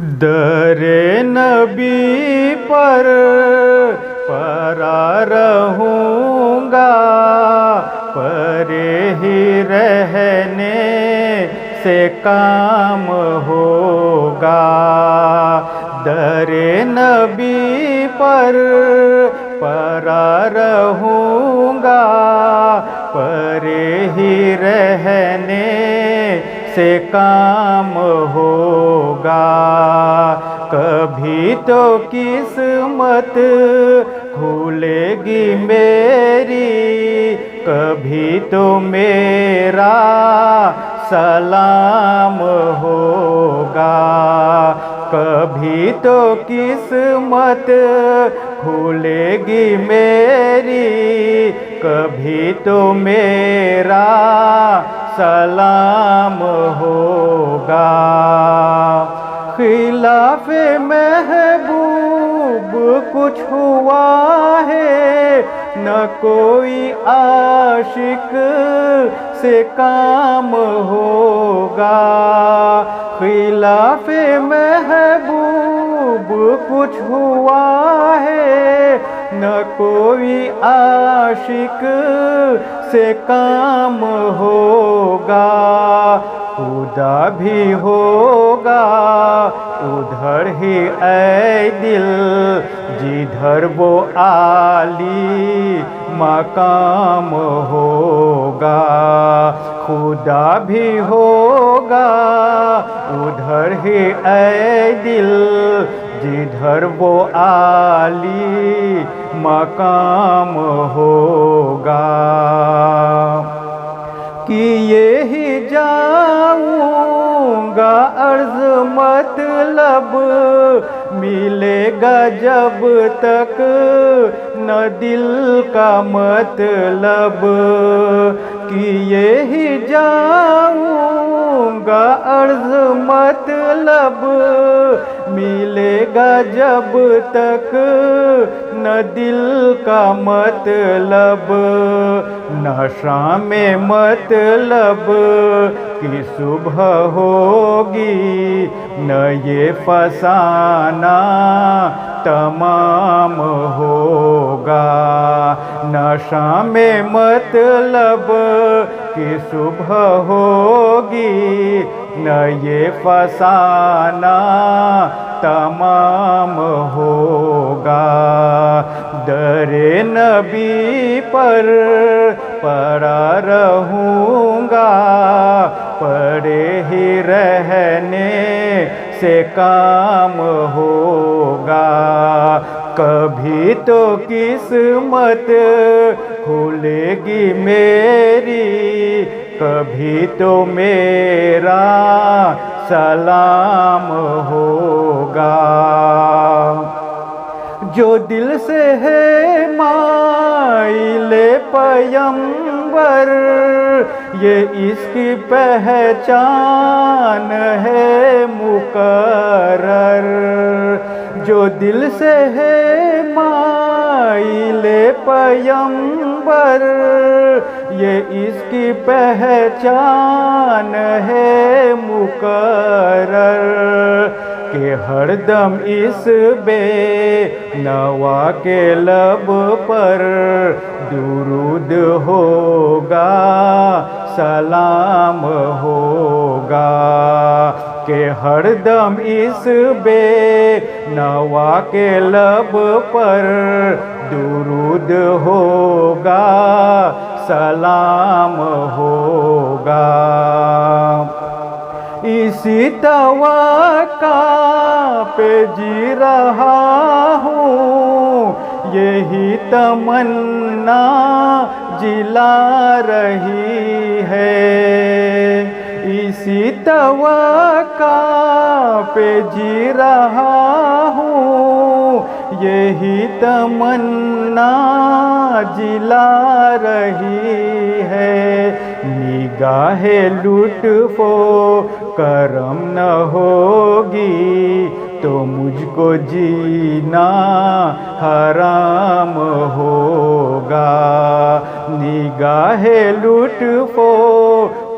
दरे नबी पर परा रहूँगा, परे ही रहने से काम होगा। दरे नबी पर परा रहूँगा, परे ही रहने से काम होगा। कभी तो किस्मत खुलेगी मेरी, कभी तो मेरा सलाम होगा। कभी तो किस्मत खुलेगी मेरी, कभी तो मेरा सलाम होगा। खिलाफे महबूब कुछ हुआ है, न कोई आशिक से काम होगा। खिलाफे महबूब कुछ हुआ है, न कोई आशिक से काम होगा। खुदा भी होगा उधर ही ऐ दिल, जिधर वो आली मकाम होगा। खुदा भी होगा उधर ही ऐ दिल, जिधर वो आली मकाम होगा। कि ये ही जाऊंगा अर्ज़ मतलब मिलेगा जब तक न दिल का मतलब। कि ये ही जाऊंगा अर्ज़ मतलब मिलेगा जब तक न दिल का मतलब। नशा में मतलब कि सुबह होगी, न ये फसाना तमाम होगा। नशा में मतलब कि सुबह होगी, न ये फसाना तमाम होगा। दरे नबी पर पड़ा रहूँगा, पड़े ही रहने से काम होगा। कभी तो किस्मत खुलेगी मेरी, कभी तो मेरा सलाम होगा। जो दिल से है माइले पैगंबर, ये इसकी पहचान है मुकर्रर। जो दिल से है माइले पैगंबर, ये इसकी पहचान है मुकर्रर। कि हरदम इस बेनवा के लब पर दुरूद होगा, सलाम होगा। कि हरदम इस बेनवा के लब पर दुरूद होगा, सलाम होगा। इसी तवक्का पे जी रहा हूँ, यही तमन्ना जिला रही है। इसी तवक्का पे जी रहा हूँ, यही तमन्ना जिला रही है। निगाहे लुत्फ़ो करम न होगी, तो मुझको जीना हराम होगा। निगाहे लुत्फ़ो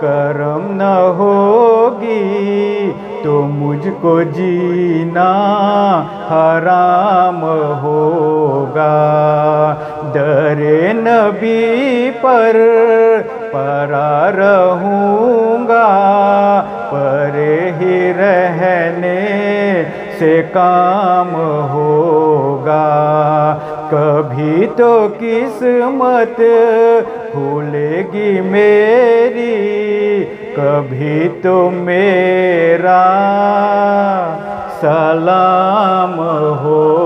करम न होगी, तो मुझको जीना हराम होगा। दरे नबी पर परा रहूँगा, परे ही रहने से काम होगा। कभी तो किस्मत खुलेगी मेरी, कभी तो मेरा सलाम हो।